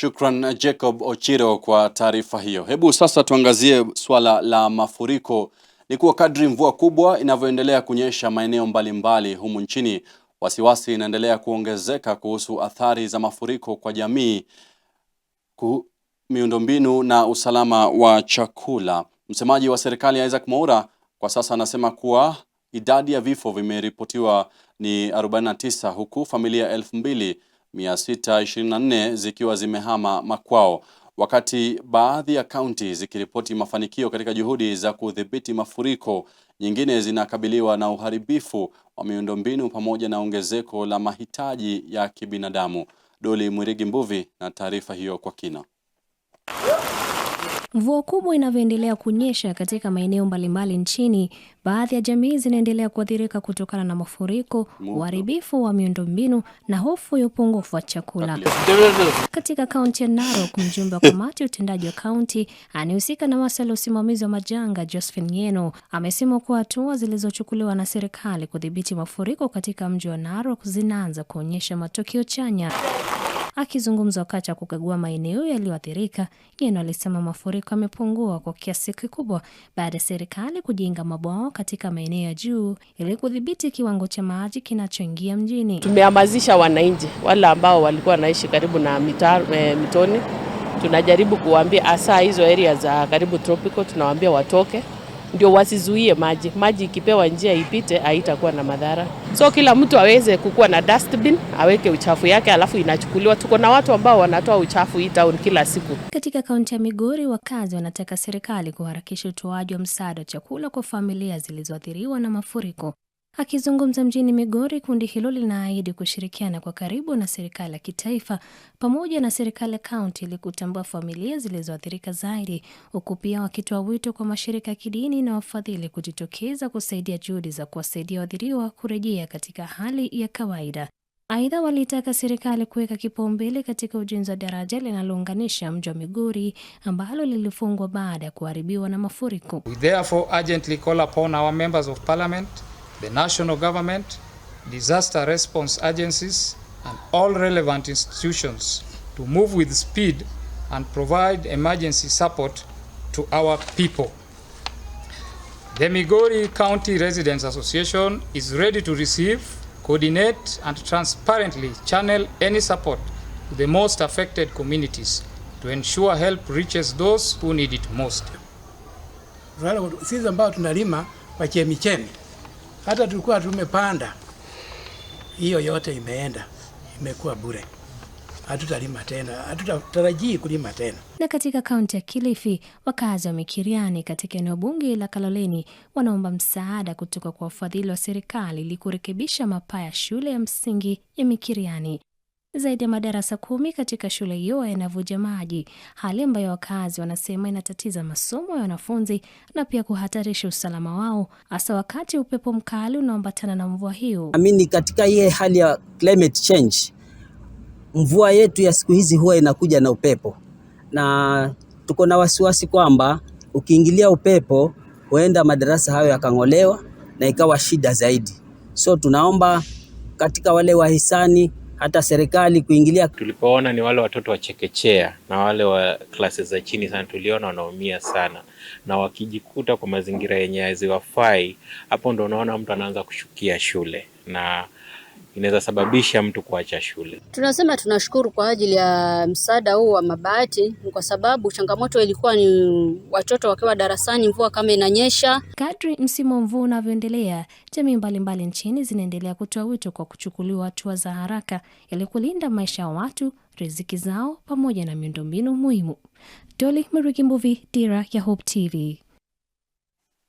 Shukran Jacob Ochiro kwa taarifa hiyo. Hebu sasa tuangazie swala la mafuriko. Ni kuwa kadri mvua kubwa inavyoendelea kunyesha maeneo mbalimbali humu nchini, wasiwasi inaendelea kuongezeka kuhusu athari za mafuriko kwa jamii, miundombinu na usalama wa chakula. Msemaji wa serikali Isaac Mwaura kwa sasa anasema kuwa idadi ya vifo vimeripotiwa ni 49 huku familia 2624 zikiwa zimehama makwao, wakati baadhi ya kaunti zikiripoti mafanikio katika juhudi za kudhibiti mafuriko. Nyingine zinakabiliwa na uharibifu wa miundombinu pamoja na ongezeko la mahitaji ya kibinadamu. Doli Mwirigi Mbuvi na taarifa hiyo kwa kina. Mvua kubwa inavyoendelea kunyesha katika maeneo mbalimbali nchini, baadhi ya jamii zinaendelea kuathirika kutokana na mafuriko, uharibifu wa miundombinu na hofu ya upungufu wa chakula. Katika kaunti ya Narok, mjumbe wa kamati ya utendaji wa kaunti anayehusika na masuala ya usimamizi wa majanga, Josephine Ngeno, amesema kuwa hatua zilizochukuliwa na serikali kudhibiti mafuriko katika mji wa Narok zinaanza kuonyesha matokeo chanya. Akizungumza wakati wa kukagua maeneo yaliyoathirika, Ngeno alisema mafuriko yamepungua kwa kiasi kikubwa baada ya serikali kujenga mabwawa katika maeneo ya juu ili kudhibiti kiwango cha maji kinachoingia mjini. Tumehamasisha wananchi wale ambao walikuwa wanaishi karibu na mitoni. Tunajaribu kuwaambia hasa hizo area za karibu tropical, tunawaambia watoke ndio wasizuie maji. Maji ikipewa njia ipite haitakuwa na madhara. So kila mtu aweze kukuwa na dustbin, aweke uchafu yake alafu inachukuliwa. Tuko na watu ambao wanatoa uchafu hii town kila siku. Katika kaunti ya Migori, wakazi wanataka serikali kuharakisha utoaji wa msaada wa chakula kwa familia zilizoathiriwa na mafuriko. Akizungumza mjini Migori, kundi hilo linaahidi kushirikiana kwa karibu na serikali ya kitaifa pamoja na serikali ya kaunti ili kutambua familia zilizoathirika zaidi, huku pia wakitoa wito kwa mashirika ya kidini na wafadhili kujitokeza kusaidia juhudi za kuwasaidia waathiriwa kurejea katika hali ya kawaida. Aidha, walitaka serikali kuweka kipaumbele katika ujenzi wa daraja linalounganisha mji wa Migori ambalo lilifungwa baada ya kuharibiwa na mafuriko. We therefore urgently call upon our members of parliament, the national government, disaster response agencies and all relevant institutions to move with speed and provide emergency support to our people. The Migori County Residents Association is ready to receive, coordinate and transparently channel any support to the most affected communities to ensure help reaches those who need it most. Sisi ambao tunalima kwa chemichemi, hata tulikuwa tumepanda, hiyo yote imeenda, imekuwa bure. Hatutalima tena, hatutarajii kulima tena. Na katika kaunti ya Kilifi, wakazi wa Mikiriani katika eneo bunge la Kaloleni wanaomba msaada kutoka kwa wafadhili wa serikali ili kurekebisha mapaa ya shule ya msingi ya Mikiriani. Zaidi ya madarasa 10 katika shule hiyo yanavuja maji, hali ambayo wakazi wanasema inatatiza masomo ya wanafunzi na pia kuhatarisha usalama wao, hasa wakati upepo mkali unaoambatana na mvua hiyo. Amini katika hii hali ya climate change, mvua yetu ya siku hizi huwa inakuja na upepo, na tuko na wasiwasi kwamba ukiingilia upepo huenda madarasa hayo yakang'olewa na ikawa shida zaidi. So tunaomba katika wale wahisani hata serikali kuingilia. Tulipoona ni wale watoto wa chekechea na wale wa klasi za chini sana, tuliona wanaumia sana, na wakijikuta kwa mazingira yenye haziwafai, hapo ndo unaona mtu anaanza kushukia shule na inaweza sababisha mtu kuacha shule. Tunasema tunashukuru kwa ajili ya msaada huu wa mabati, kwa sababu changamoto ilikuwa ni watoto wakiwa darasani mvua kama inanyesha. Kadri msimu wa mvua unavyoendelea, jamii mbalimbali nchini zinaendelea kutoa wito kwa kuchukuliwa hatua za haraka ili kulinda maisha ya watu, riziki zao pamoja na miundombinu muhimu. Doli Mwirigi Mbuvi, Dira ya Hope TV.